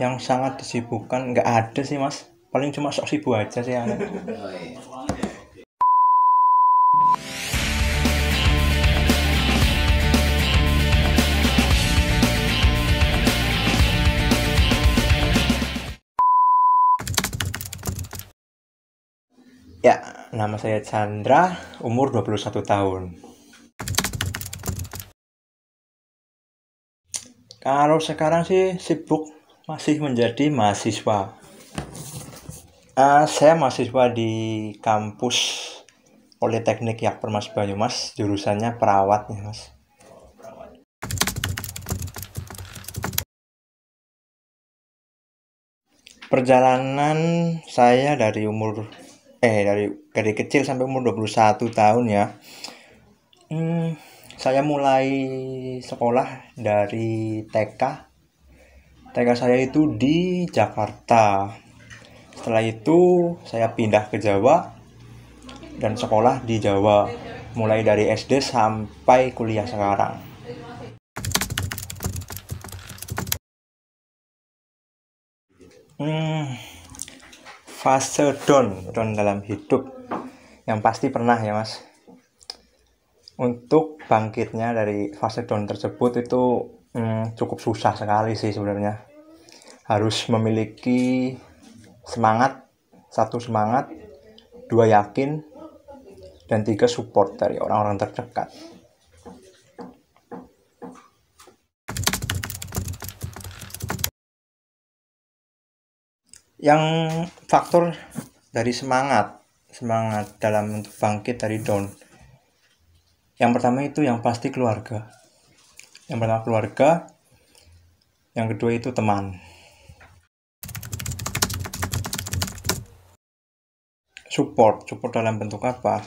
yang sangat disibukkan nggak ada sih mas, paling cuma sok sibuk aja sih aneh. Ya, nama saya Chandra, umur 21 tahun. Kalau sekarang sih sibuk masih menjadi mahasiswa. Saya mahasiswa di kampus Politeknik Yakpermas Banyumas, jurusannya perawat nih mas. Perjalanan saya dari kecil sampai umur 21 tahun ya. Saya mulai sekolah dari TK. TK saya itu di Jakarta. Setelah itu saya pindah ke Jawa dan sekolah di Jawa, mulai dari SD sampai kuliah sekarang. Fase down dalam hidup yang pasti pernah ya mas. Untuk bangkitnya dari fase down tersebut itu cukup susah sekali sih sebenarnya. Harus memiliki semangat, 1 semangat, 2 yakin, dan 3 support dari orang-orang terdekat. Yang faktor dari semangat dalam untuk bangkit dari down, yang pertama itu yang pasti keluarga. Yang pertama keluarga, yang kedua itu teman. Support dalam bentuk apa?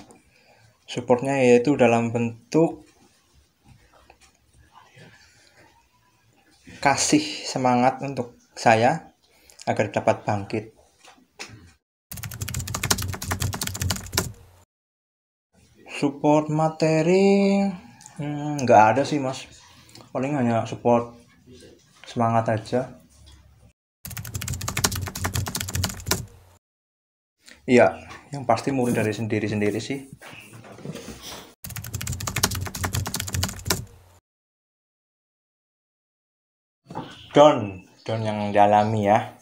Supportnya yaitu dalam bentuk kasih semangat untuk saya agar dapat bangkit. Support materi nggak ada sih mas, paling hanya support semangat aja. Iya, yang pasti mulai dari sendiri sih. Down yang dialami ya,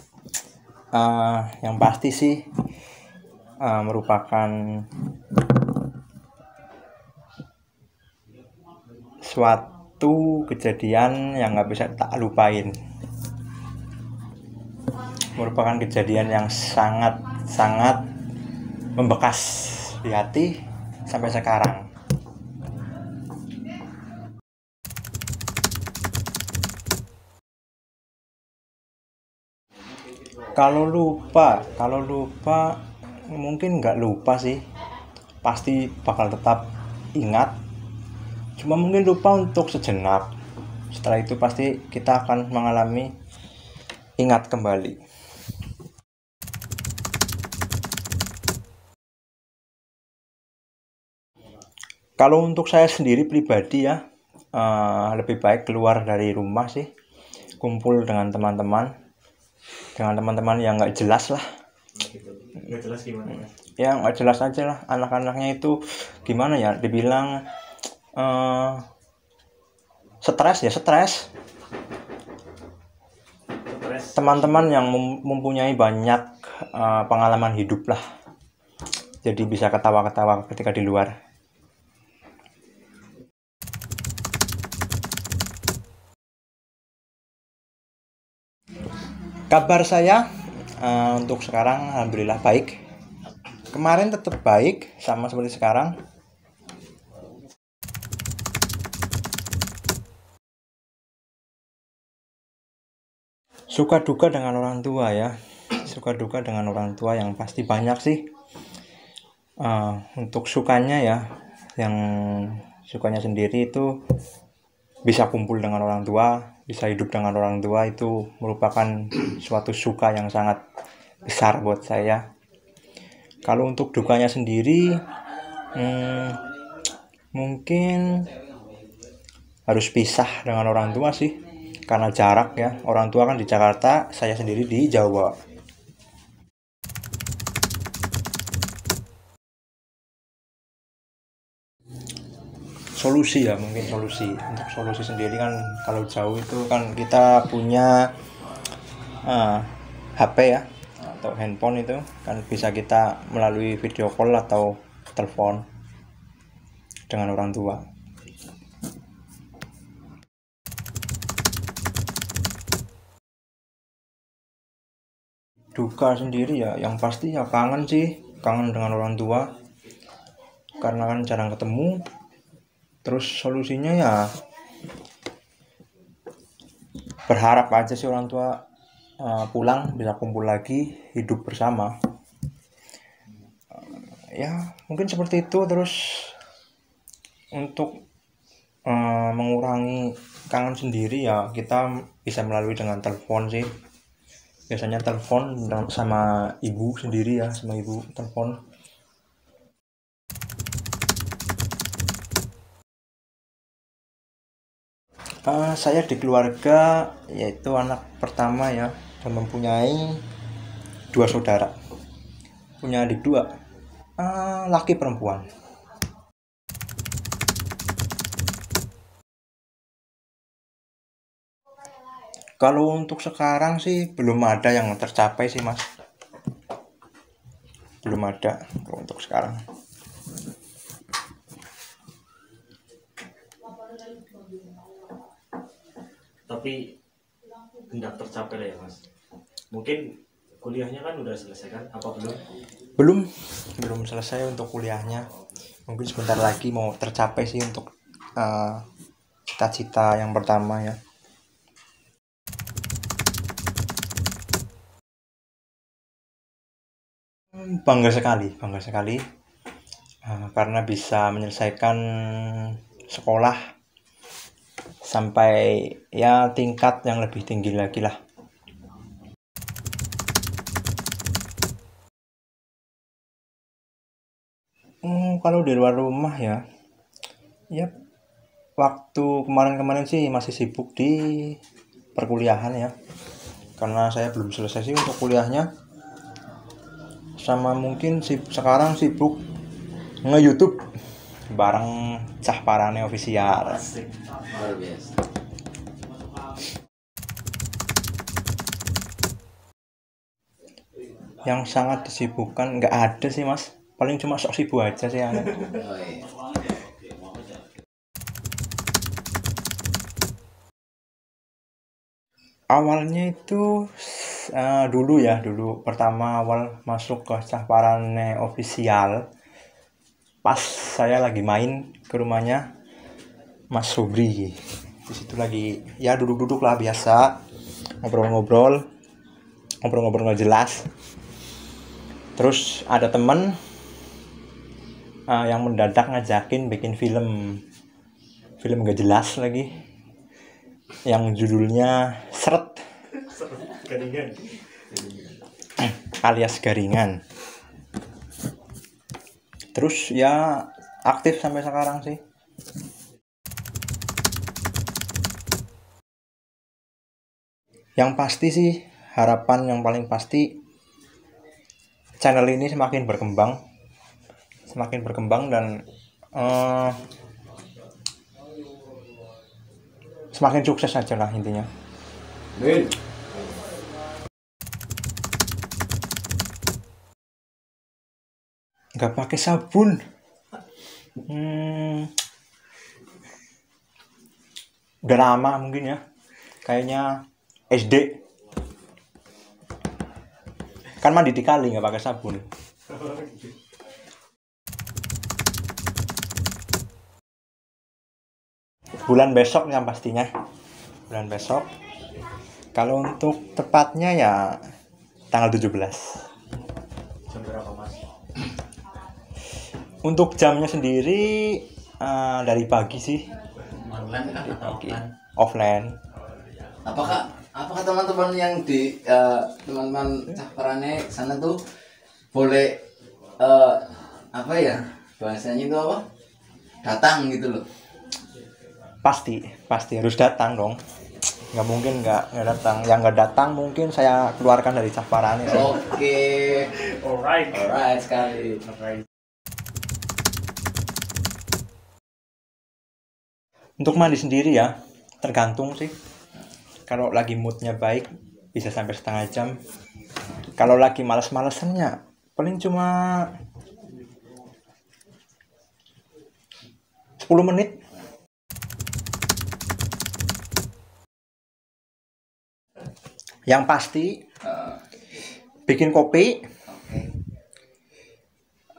yang pasti sih merupakan suatu kejadian yang nggak bisa tak lupain. Merupakan kejadian yang sangat membekas di hati sampai sekarang. Kalau lupa mungkin nggak lupa sih, pasti bakal tetap ingat, cuma mungkin lupa untuk sejenak. Setelah itu pasti kita akan mengalami ingat kembali. Kalau untuk saya sendiri pribadi ya, lebih baik keluar dari rumah sih, kumpul dengan teman-teman yang nggak jelas lah. Nggak jelas gimana? Ya nggak jelas aja lah, anak-anaknya itu gimana ya, dibilang stres. Teman-teman yang mempunyai banyak pengalaman hidup lah, jadi bisa ketawa-ketawa ketika di luar. Kabar saya untuk sekarang alhamdulillah baik. Kemarin tetap baik sama seperti sekarang. Suka duka dengan orang tua ya. Suka duka dengan orang tua yang pasti banyak sih. Untuk sukanya ya, yang sukanya sendiri itu bisa kumpul dengan orang tua, bisa hidup dengan orang tua, itu merupakan suatu suka yang sangat besar buat saya. Kalau untuk dukanya sendiri mungkin harus pisah dengan orang tua sih, karena jarak ya, orang tua kan di Jakarta, saya sendiri di Jawa. Solusi ya, mungkin solusi untuk solusi sendiri kan, kalau jauh itu kan kita punya HP ya atau handphone, itu kan bisa kita melalui video call atau telepon dengan orang tua. Duka sendiri ya, yang pasti ya kangen sih, kangen dengan orang tua karena kan jarang ketemu. Terus solusinya ya berharap aja sih orang tua pulang bisa kumpul lagi, hidup bersama. Ya mungkin seperti itu. Terus untuk mengurangi kangen sendiri ya kita bisa melalui dengan telepon sih. Biasanya telepon sama ibu sendiri ya, sama ibu telepon. Saya di keluarga yaitu anak pertama ya, dan mempunyai 2 saudara. Punya adik 2, laki perempuan. Kalau untuk sekarang sih belum ada yang tercapai sih mas, belum ada kalau untuk sekarang. Tapi hendak tercapai lah ya mas. Mungkin kuliahnya kan udah selesai kan? Apa belum? Belum selesai untuk kuliahnya. Mungkin sebentar lagi mau tercapai sih untuk cita-cita yang pertama ya. Bangga sekali karena bisa menyelesaikan sekolah sampai ya tingkat yang lebih tinggi lagi lah. Kalau di luar rumah ya waktu kemarin sih masih sibuk di perkuliahan ya, karena saya belum selesai sih untuk kuliahnya. Sama mungkin sekarang sibuk nge-YouTube bareng Cah Parane Official. Asik. Luar biasa. Yang sangat disibukkan nggak ada sih mas, paling cuma sok sibuk aja sih aneh. Oh, iya. Awalnya itu dulu pertama awal masuk ke Cah Parane Official, pas saya lagi main ke rumahnya Mas Sobri. Di situ lagi ya duduk-duduk lah biasa, ngobrol-ngobrol nggak jelas. Terus ada temen yang mendadak ngajakin bikin film gak jelas lagi, yang judulnya Seret Garingan. alias Garingan. Terus ya aktif sampai sekarang sih. Yang pasti sih, harapan yang paling pasti channel ini semakin berkembang dan semakin sukses aja lah intinya. Nggak pakai sabun. Udah lama mungkin ya, kayaknya SD. Kan mandi di kali nggak pakai sabun. Bulan besok yang pastinya, bulan besok. Kalau untuk tepatnya ya tanggal 17. Jam berapa mas? Untuk jamnya sendiri dari pagi sih. Online kan atau Pagi. offline? Offline. Apakah teman-teman yang di teman-teman Cah Parane sana tuh boleh apa ya bahasanya itu apa, datang gitu loh? Pasti harus datang dong. nggak mungkin nggak datang. Yang nggak datang mungkin saya keluarkan dari Cakparane sih. Oke. Alright. Alright sekali. Alright. Untuk mandi sendiri ya, tergantung sih. Kalau lagi moodnya baik, bisa sampai setengah jam. Kalau lagi males-malesannya, paling cuma 10 menit. Yang pasti, bikin kopi, Oke.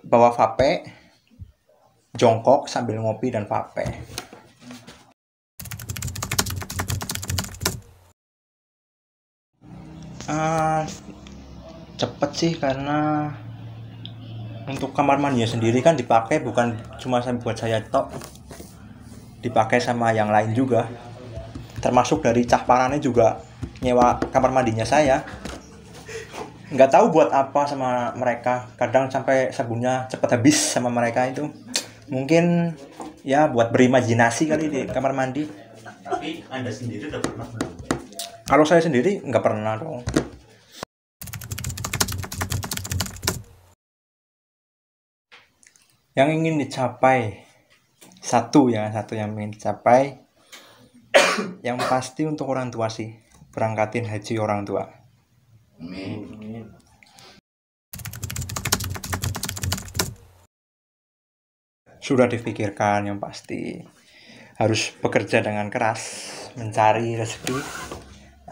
bawa vape, jongkok sambil ngopi dan vape. Cepet sih, karena untuk kamar mandinya sendiri kan dipakai bukan cuma buat saya tok, dipakai sama yang lain juga, termasuk dari Cakparane juga nyewa kamar mandinya saya. Nggak tahu buat apa sama mereka, kadang sampai sabunnya cepet habis sama mereka itu. Mungkin ya buat berimajinasi kali di kamar mandi. Tapi Anda sendiri udah pernah belum? Kalau saya sendiri nggak pernah dong. Yang ingin dicapai satu yang ingin dicapai, yang pasti untuk orang tua sih, berangkatin haji orang tua. Amin. Sudah dipikirkan, yang pasti harus bekerja dengan keras, mencari rezeki,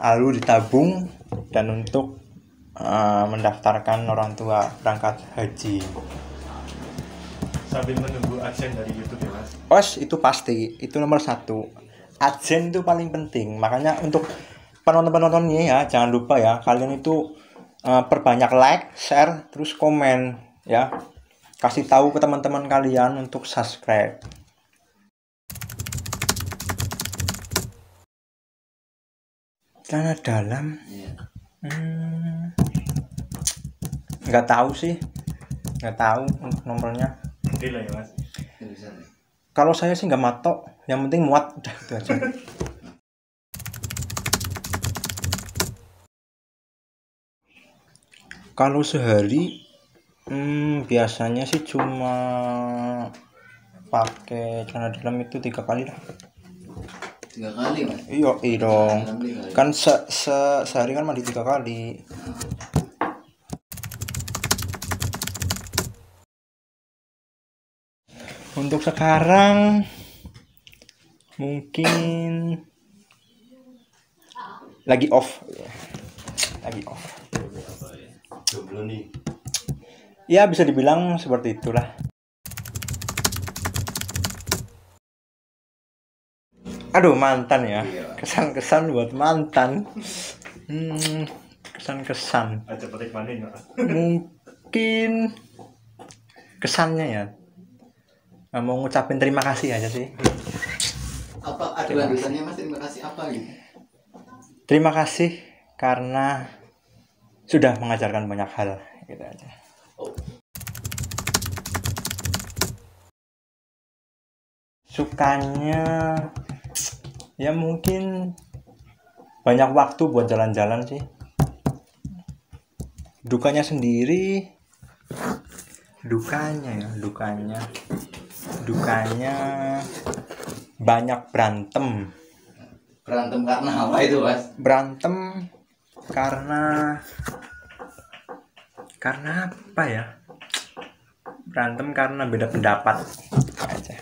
lalu ditabung dan untuk mendaftarkan orang tua berangkat haji. Sambil menunggu adsen dari YouTube ya Mas. Itu pasti, itu nomor 1. Adsen itu paling penting. Makanya untuk penonton-penontonnya ya, jangan lupa ya, kalian itu perbanyak like, share, terus komen ya. Kasih tahu ke teman-teman kalian untuk subscribe. Celana dalam, nggak tahu sih, nggak tahu untuk nomornya. Oke lah ya Mas. Bisa nih. Kalau saya sih nggak matok, yang penting muat, udah itu aja. Kalau sehari biasanya sih cuma pakai celana dalam itu 3 kali lah. 3 kali Mas. Iya dong. Dalam 3 kali. Kan sehari kan mandi 3 kali. Untuk sekarang mungkin lagi off. Jomblo nih. Ya bisa dibilang seperti itulah. Aduh, mantan ya. Kesan-kesan buat mantan. Kesan-kesan. Aja petik manin ya Mas. Mungkin kesannya ya, mau ngucapin terima kasih aja sih. Apa ada lanjutannya Mas? Terima kasih apa gitu? Terima kasih karena sudah mengajarkan banyak hal, gitu aja. Sukanya ya mungkin banyak waktu buat jalan-jalan sih. Dukanya sendiri, dukanya banyak berantem. Berantem karena apa itu Mas? Berantem karena apa ya? Berantem karena beda pendapat aja.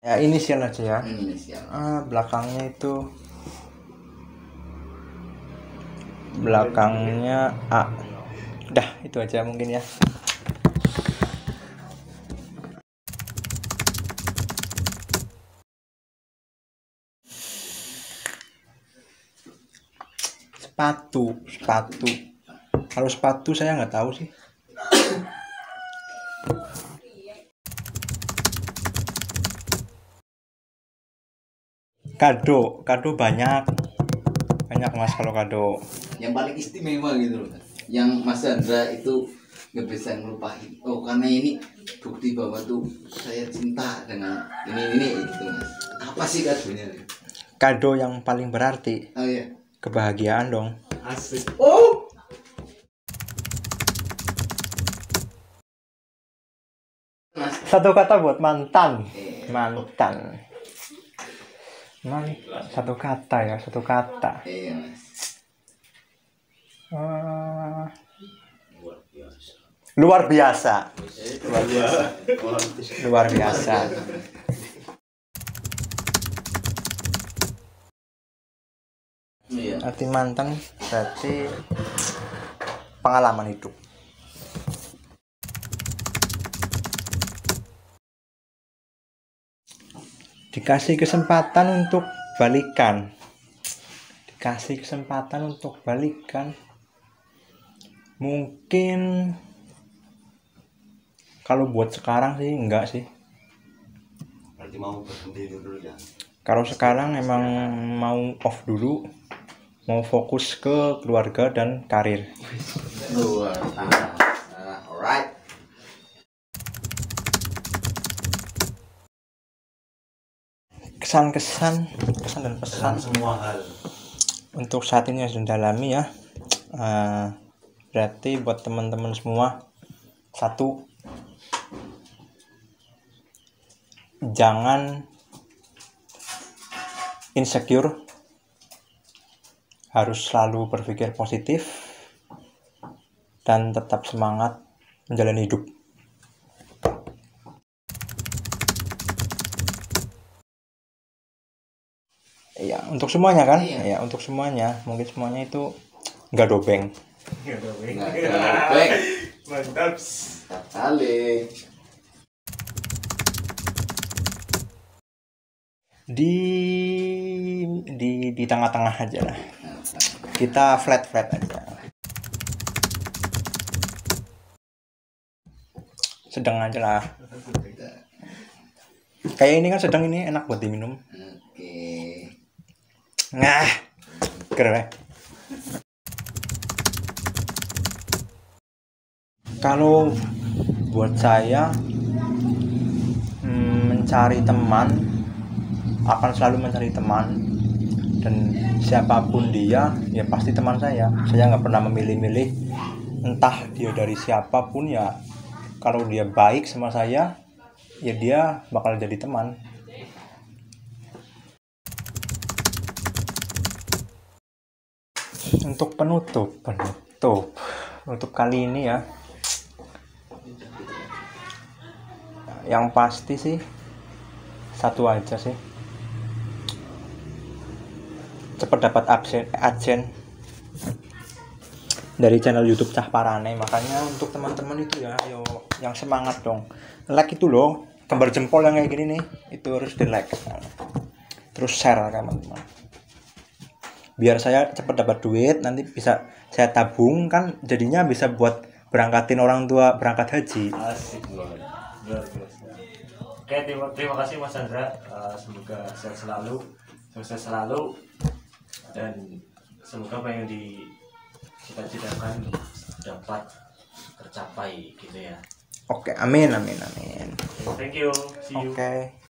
Ya inisial aja ya. Indonesia. Belakangnya A. Udah itu aja mungkin ya. Sepatu. Kalau sepatu saya nggak tahu sih. Kado banyak Mas kalau kado. Yang paling istimewa gitu loh Mas. Yang Mas Chandra itu nggak bisa ngelupain. Oh karena ini bukti bahwa tuh saya cinta dengan ini gitu mas. Apa sih kadonya? Kado yang paling berarti Oh iya. kebahagiaan dong. Asik. Oh. Mas. Satu kata buat mantan. Mantan. Satu kata ya, satu kata. Iya mas. Luar biasa. Luar biasa. Iya. Arti mantan berarti pengalaman hidup. Dikasih kesempatan untuk balikan. Dikasih kesempatan untuk balikan. Mungkin kalau buat sekarang sih enggak sih. Berarti mau berhenti dulu ya. Kalau sekarang emang mau off dulu, mau fokus ke keluarga dan karir. Luar biasa. Alright. Kesan dan pesan Semua hal. untuk saat ini yang sedang dalami ya. Berarti buat teman-teman semua, satu, jangan insecure, harus selalu berpikir positif dan tetap semangat menjalani hidup. Ya, untuk semuanya kan? Iya. Ya, untuk semuanya. Mungkin semuanya itu nggak dobeng. Nggak ada weng. Nggak ada weng. Mantap. Mantap kali. Di tengah-tengah aja lah. Kita flat aja. Sedang aja lah. Kayak ini kan sedang, ini enak buat diminum. Oke. Nah, keren. Kalau buat saya mencari teman, akan selalu mencari teman, dan siapapun dia ya pasti teman saya nggak pernah memilih-milih, entah dia dari siapapun ya. Kalau dia baik sama saya ya dia bakal jadi teman. Untuk penutup kali ini ya, yang pasti sih satu aja sih, cepat dapat adsense dari channel YouTube Cah Parane. Makanya untuk teman-teman itu ya, ayo yang semangat dong, like itu loh, gambar jempol yang kayak gini nih, itu harus di like, terus share teman-teman, biar saya cepat dapat duit, nanti bisa saya tabung kan, jadinya bisa buat berangkatin orang tua berangkat haji. Asik luar biasa. Oke, terima kasih Mas Chandra. Semoga sehat selalu, sukses selalu, dan semoga apa yang dicita-citakan dapat tercapai gitu ya. Oke, amin. Thank you. See you. Oke.